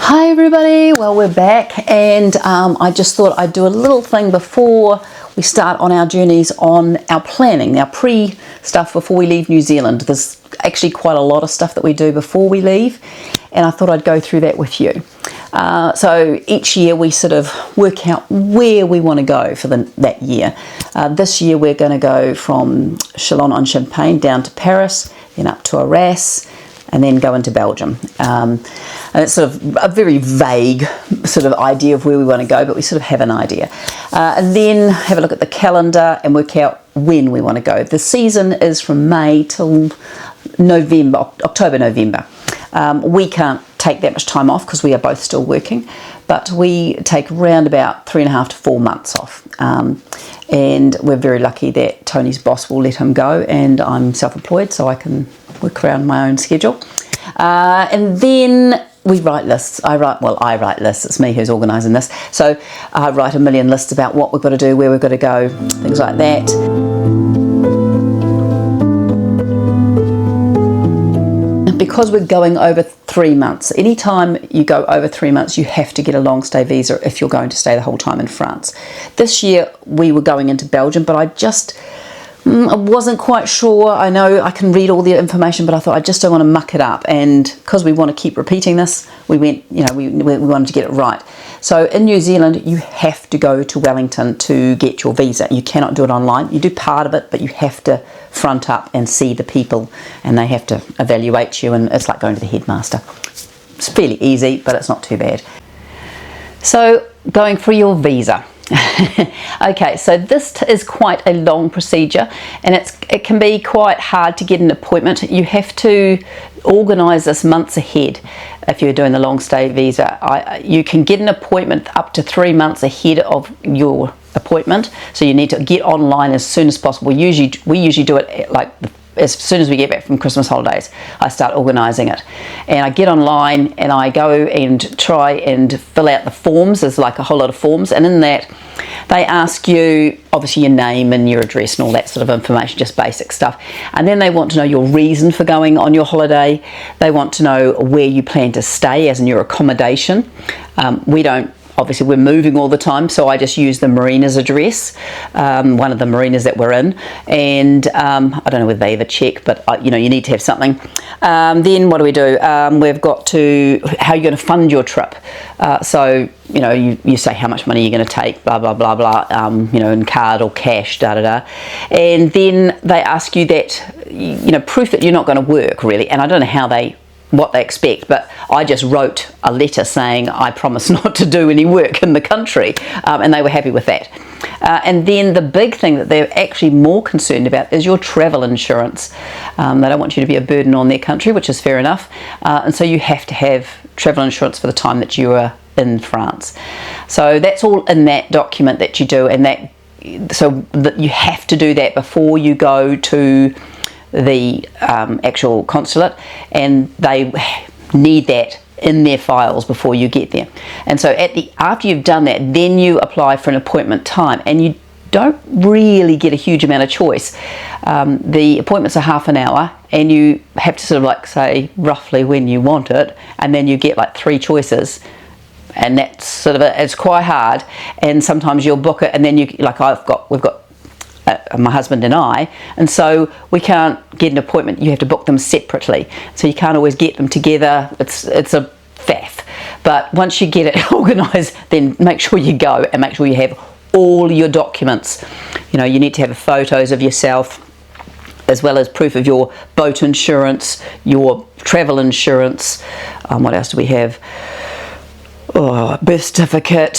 Hi everybody, well we're back, and I just thought I'd do a little thing before we start on our journeys on our planning, our pre-stuff before we leave New Zealand. There's actually quite a lot of stuff that we do before we leave, and I thought I'd go through that with you. So each year we sort of work out where we want to go for that year. This year we're going to go from Chalon-on-Champagne down to Paris, then up to Arras, and then go into Belgium. And it's sort of a very vague sort of idea of where we want to go, but we sort of have an idea. And then have a look at the calendar and work out when we want to go. The season is from May till November, October, November. We can't take that much time off because we are both still working, but we take around about 3.5 to 4 months off. And we're very lucky that Tony's boss will let him go, and I'm self-employed, so I can work around my own schedule. And then we write lists. I write lists. It's me who's organising this. So I write a million lists about what we've got to do, where we've got to go, things like that. Because we're going over 3 months, anytime you go over 3 months, you have to get a long stay visa if you're going to stay the whole time in France. This year we were going into Belgium, but I wasn't quite sure. I know I can read all the information, but I thought I just don't want to muck it up, and because we want to keep repeating this, we went, we wanted to get it right. So in New Zealand you have to go to Wellington to get your visa. You cannot do it online. You do part of it, but you have to front up and see the people, and they have to evaluate you, and it's like going to the headmaster. It's fairly easy, but it's not too bad. So going for your visa. Okay, so this is quite a long procedure, and it can be quite hard to get an appointment. You have to organise this months ahead. If you're doing the long stay visa, you can get an appointment up to 3 months ahead of your appointment, so you need to get online as soon as possible. We usually do it like as soon as we get back from Christmas holidays. I start organising it, and I get online and I go and try and fill out the forms. There's like a whole lot of forms, and in that they ask you obviously your name and your address and all that sort of information, just basic stuff, and then they want to know your reason for going on your holiday. They want to know where you plan to stay, as in your accommodation. Obviously we're moving all the time, so I just use the marina's address, one of the marinas that we're in, and I don't know whether they ever check, but you need to have something. Then what do? We've got to, how you're going to fund your trip. So you say how much money you're going to take, blah blah blah blah, in card or cash, da da da, and then they ask you that proof that you're not going to work really. And I don't know what they expect, but I just wrote a letter saying I promise not to do any work in the country, and they were happy with that. And then the big thing that they're actually more concerned about is your travel insurance. They don't want you to be a burden on their country, which is fair enough, and so you have to have travel insurance for the time that you are in France. So that's all in that document that you do, and so you have to do that before you go to the actual consulate, and they need that in their files before you get there. And so after you've done that, then you apply for an appointment time, and you don't really get a huge amount of choice. The appointments are half an hour, and you have to sort of like say roughly when you want it, and then you get like 3 choices. And that's sort of it's quite hard, and sometimes you'll book it, and then we've got my husband and I, and so we can't get an appointment. You have to book them separately, so you can't always get them together. It's a faff. But once you get it organised, then make sure you go, and make sure you have all your documents. You need to have photos of yourself, as well as proof of your boat insurance, your travel insurance. What else do we have? Birth certificate,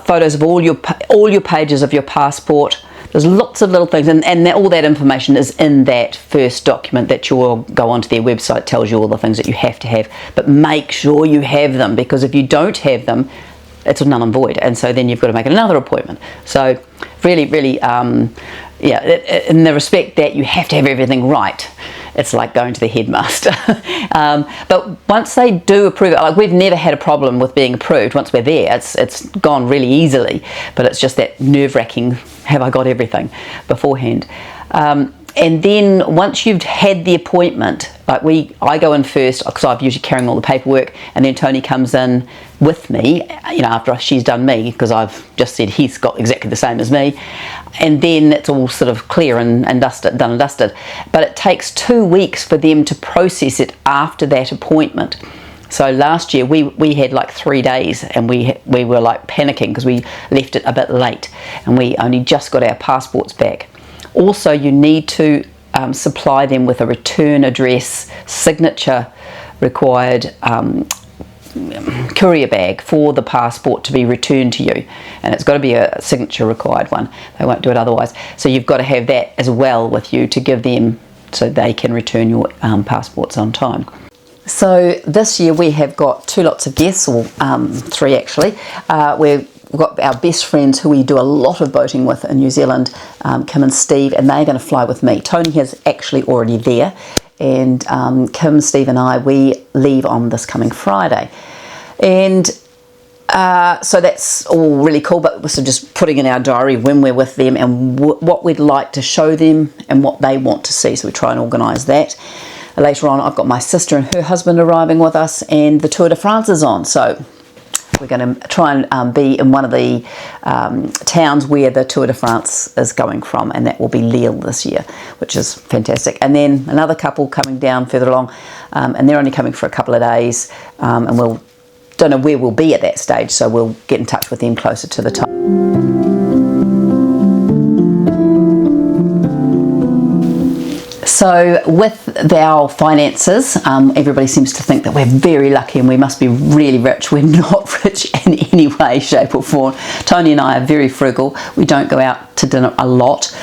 photos of all your pages of your passport. There's lots of little things, and all that information is in that first document that you'll go onto their website. Tells you all the things that you have to have, but make sure you have them, because if you don't have them, it's null and void, and so then you've got to make another appointment. So really, really, in the respect that you have to have everything right, it's like going to the headmaster. But once they do approve it, like we've never had a problem with being approved. Once we're there, it's gone really easily, but it's just that nerve-wracking, have I got everything beforehand? And then once you've had the appointment, like I go in first because I'm usually carrying all the paperwork, and then Tony comes in with me, you know, after she's done me, because I've just said he's got exactly the same as me, and then it's all sort of clear and dusted, done and dusted. But it takes 2 weeks for them to process it after that appointment. So last year we had like 3 days, and we were like panicking because we left it a bit late, and we only just got our passports back. Also, you need to supply them with a return address, signature required courier bag for the passport to be returned to you, and it's got to be a signature required one. They won't do it otherwise. So you've got to have that as well with you to give them so they can return your passports on time. So this year we have got 2 lots of guests, or 3 actually. We've got our best friends who we do a lot of boating with in New Zealand, Kim and Steve, and they're going to fly with me. Tony is actually already there, and Kim, Steve and I, we leave on this coming Friday. And so that's all really cool, but we're just putting in our diary when we're with them and what we'd like to show them and what they want to see, so we try and organise that. Later on I've got my sister and her husband arriving with us, and the Tour de France is on, so we're going to try and be in one of the towns where the Tour de France is going from, and that will be Lille this year, which is fantastic. And then another couple coming down further along, and they're only coming for a couple of days, and we'll don't know where we'll be at that stage, so we'll get in touch with them closer to the time. So with our finances, everybody seems to think that we're very lucky and we must be really rich. We're not rich in any way, shape or form. Tony and I are very frugal. We don't go out to dinner a lot.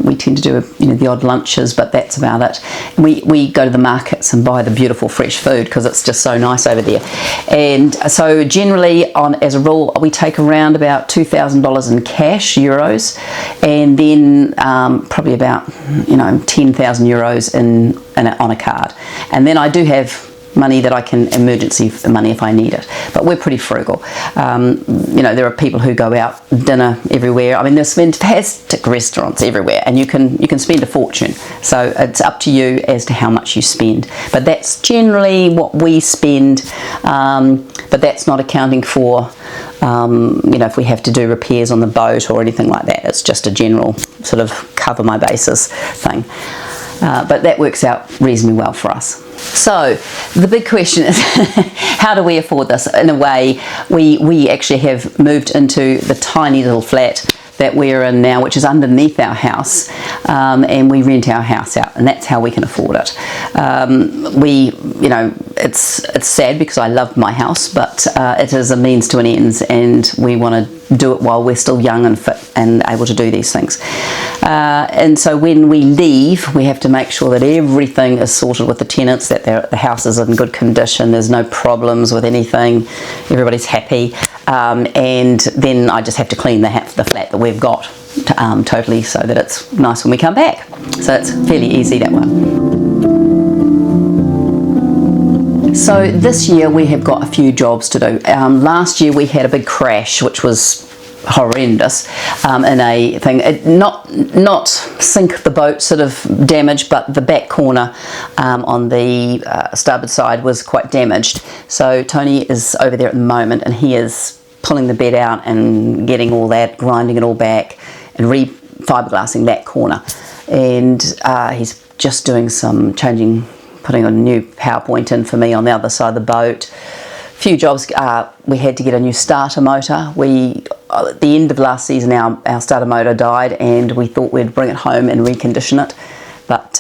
We tend to do the odd lunches, but that's about it. We go to the markets and buy the beautiful fresh food because it's just so nice over there. And so generally, as a rule, we take around about $2,000 in cash, euros, and then probably about 10,000 euros on a card. And then I do have money that I can emergency money if I need it, but we're pretty frugal. There are people who go out dinner everywhere. I mean, there's fantastic restaurants everywhere, and you can spend a fortune. So it's up to you as to how much you spend. But that's generally what we spend. But that's not accounting for if we have to do repairs on the boat or anything like that. It's just a general sort of cover my bases thing. But that works out reasonably well for us. So the big question is, how do we afford this? In a way, we actually have moved into the tiny little flat that we're in now, which is underneath our house, and we rent our house out, and that's how we can afford it. It's sad because I love my house, but it is a means to an end, and we want to do it while we're still young and fit and able to do these things. And so when we leave, we have to make sure that everything is sorted with the tenants, that the house is in good condition, there's no problems with anything, everybody's happy, and then I just have to clean the flat that we've got totally so that it's nice when we come back. So it's fairly easy that one. So this year we have got a few jobs to do. Last year we had a big crash, which was horrendous, in a thing. Not sink the boat sort of damaged, but the back corner on the starboard side was quite damaged. So Tony is over there at the moment, and he is pulling the bed out and getting all that, grinding it all back and re-fiberglassing that corner. And he's just doing some putting a new power point in for me on the other side of the boat. A few jobs. We had to get a new starter motor. At the end of last season, our starter motor died, and we thought we'd bring it home and recondition it. But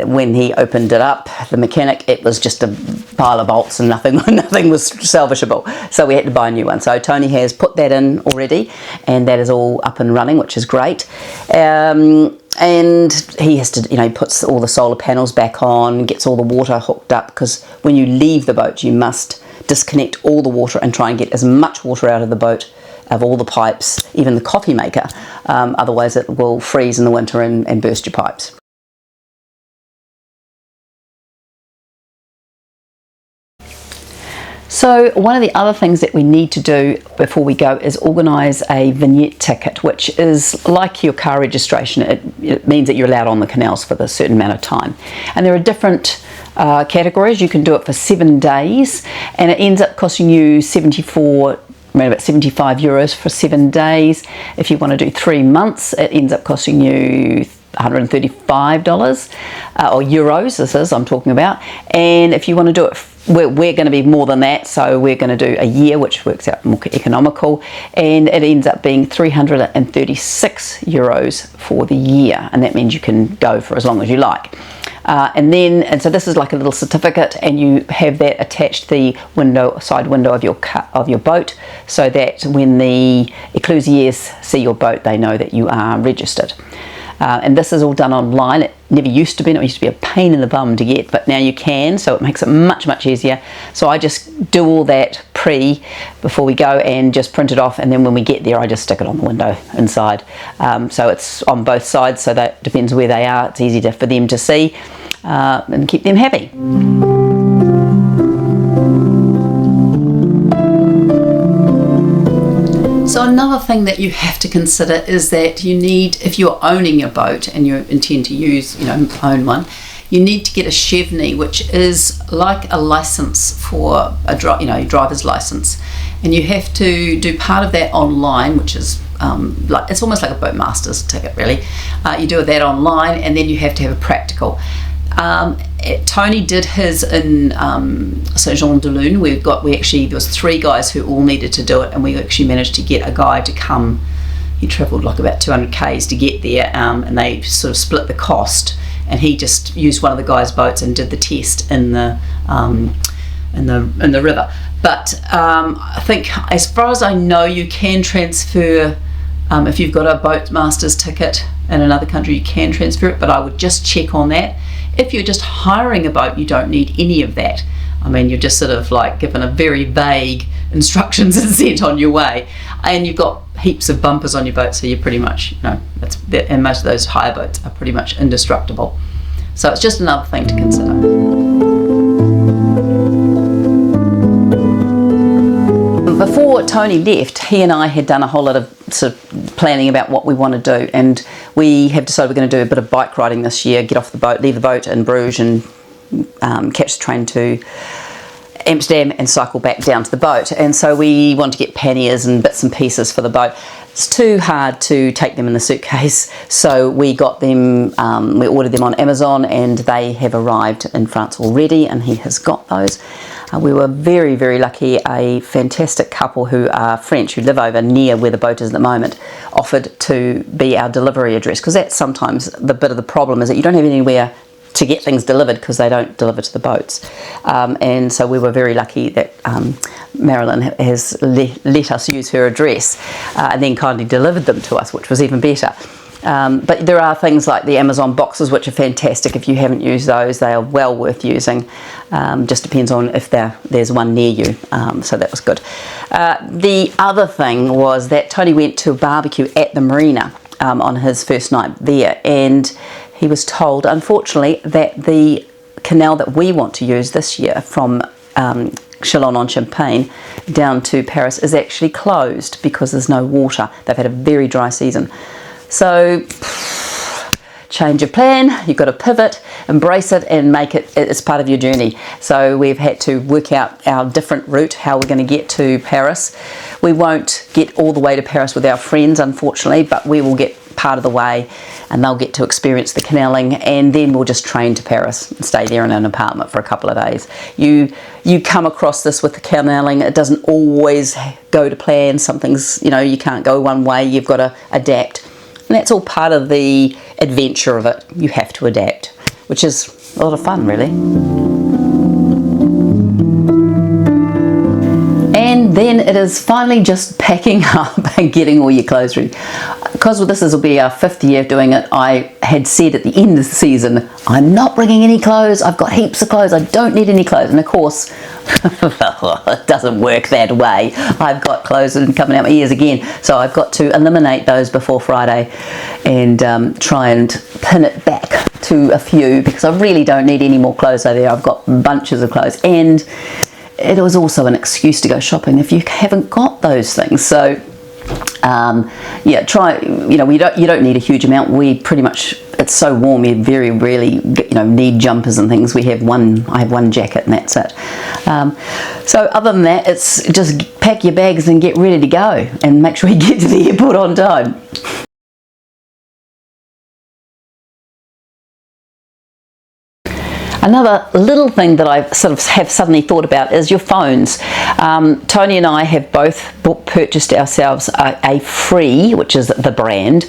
when he opened it up, the mechanic, it was just a pile of bolts and nothing was salvageable. So we had to buy a new one. So Tony has put that in already, and that is all up and running, which is great. And he has to, he puts all the solar panels back on, gets all the water hooked up, because when you leave the boat, you must disconnect all the water and try and get as much water out of the boat, of all the pipes, even the coffee maker. Otherwise it will freeze in the winter and burst your pipes. So one of the other things that we need to do before we go is organise a Vignette ticket, which is like your car registration. It means that you're allowed on the canals for a certain amount of time. And there are different categories. You can do it for 7 days, and it ends up costing you around about 75 euros for 7 days. If you want to do 3 months, it ends up costing you $135 or euros, this is I'm talking about. And if you want to do it, we're going to be more than that, so we're going to do a year, which works out more economical, and it ends up being 336 euros for the year, and that means you can go for as long as you like. And so this is like a little certificate, and you have that attached to the side window of your boat, so that when the ecclusiers see your boat, they know that you are registered. And this is all done online. It never used to be. It used to be a pain in the bum to get, but now you can, so it makes it much easier. So I just do all that before we go and just print it off, and then when we get there I just stick it on the window inside. So it's on both sides, so that depends where they are. It's easy for them to see and keep them happy. So another thing that you have to consider is that you need, if you're owning a boat and you intend to own one, you need to get a chevney, which is like a license for your driver's license, and you have to do part of that online, which is it's almost like a boatmaster's ticket, really. You do that online, and then you have to have a practical. Tony did his in Saint-Jean-de-Luz. There was 3 guys who all needed to do it, and we actually managed to get a guy to come. He travelled like about 200 k's to get there, and they sort of split the cost, and he just used one of the guys' boats and did the test in the river. But I think, as far as I know, you can transfer if you've got a boatmaster's ticket in another country, you can transfer it, but I would just check on that. If you're just hiring a boat, you don't need any of that. I mean, you're just sort of like given a very vague instructions and sent on your way, and you've got heaps of bumpers on your boat, so you're pretty much, and most of those hire boats are pretty much indestructible. So it's just another thing to consider. Before Tony left, he and I had done a whole lot of sort of planning about what we want to do, and we have decided we're going to do a bit of bike riding this year, get off the boat, leave the boat in Bruges, and catch the train to Amsterdam and cycle back down to the boat. And so we want to get panniers and bits and pieces for the boat. It's too hard to take them in the suitcase, so we got them, we ordered them on Amazon, and they have arrived in France already, and he has got those. We were very lucky. A fantastic couple who are French, who live over near where the boat is at the moment, offered to be our delivery address, because that's sometimes the bit of the problem, is that you don't have anywhere to get things delivered because they don't deliver to the boats. And so we were very lucky that Marilyn has let us use her address and then kindly delivered them to us, which was even better. But there are things like the Amazon boxes, which are fantastic. If you haven't used those, they are well worth using. Just depends on if there's one near you. So that was good. The other thing was that Tony went to a barbecue at the marina on his first night there, and he was told, unfortunately, that the canal that we want to use this year from Chalon-on-Champagne down to Paris is actually closed because there's no water. They've had a very dry season. So change of plan, you've got to pivot, embrace it, and make it as part of your journey. So we've had to work out our different route, how we're going to get to Paris. We won't get all the way to Paris with our friends, unfortunately, but we will get part of the way, and they'll get to experience the canaling, and then we'll just train to Paris and stay there in an apartment for a couple of days. You come across this with the canaling, it doesn't always go to plan. Some things, you can't go one way, you've got to adapt. And that's all part of the adventure of it. You have to adapt, which is a lot of fun, really. And then it is finally just packing up and getting all your clothes ready. Because this will be our 5th year of doing it, I had said at the end of the season, I'm not bringing any clothes, I've got heaps of clothes, I don't need any clothes. And of course, it doesn't work that way. I've got clothes coming out my ears again, so I've got to eliminate those before Friday and try and pin it back to a few, because I really don't need any more clothes over there. I've got bunches of clothes, and it was also an excuse to go shopping if you haven't got those things. So yeah, try, you know, you don't need a huge amount. We pretty much, it's so warm, you very rarely, you know, need jumpers and things. I have one jacket and that's it. So other than that, it's just pack your bags and get ready to go, and make sure you get to the airport on time. Another little thing that I sort of have suddenly thought about is your phones. Tony and I have both purchased ourselves a Free, which is the brand,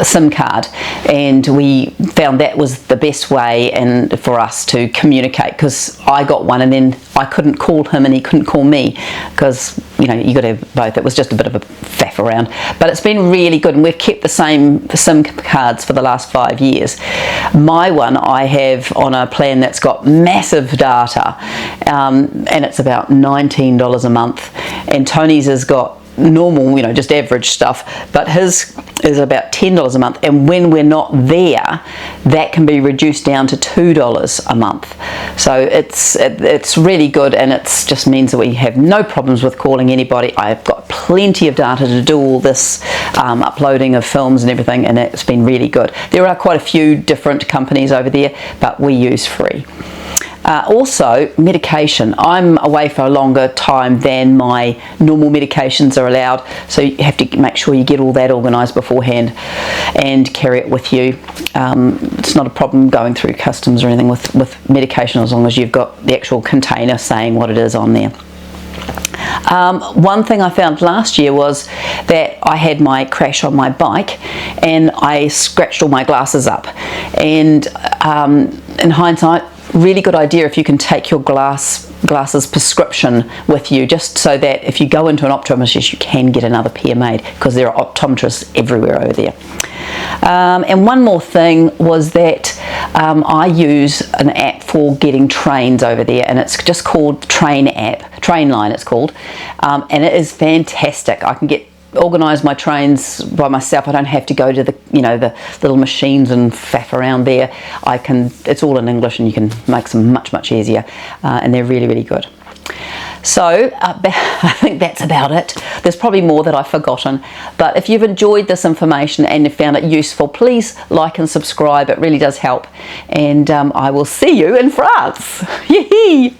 SIM card, and we found that was the best way and for us to communicate, because I got one and then I couldn't call him and he couldn't call me, because you know, you got to have both. It was just a bit of a faff around, but it's been really good, and we've kept the same SIM cards for the last 5 years. My one I have on a plan that's got massive data, and it's about $19 a month, and Tony's has got normal, you know, just average stuff, but his is about $10 a month, and when we're not there, that can be reduced down to $2 a month. So it's really good, and it just means that we have no problems with calling anybody. I've got plenty of data to do all this uploading of films and everything, and it's been really good. There are quite a few different companies over there, but we use Free. Also, medication. I'm away for a longer time than my normal medications are allowed, so you have to make sure you get all that organised beforehand and carry it with you. It's not a problem going through customs or anything with medication, as long as you've got the actual container saying what it is on there. One thing I found last year was that I had my crash on my bike and I scratched all my glasses up, and in hindsight, really good idea if you can take your glasses prescription with you, just so that if you go into an optometrist you can get another pair made, because there are optometrists everywhere over there. And one more thing was that I use an app for getting trains over there, and it's just called Trainline it's called, and it is fantastic. I can organise my trains by myself. I don't have to go to the, you know, the little machines and faff around there. It's all in English, and you can make them much easier, and they're really good. So I think that's about it. There's probably more that I've forgotten, but if you've enjoyed this information and you found it useful, please like and subscribe. It really does help, and I will see you in France. Yee-hee!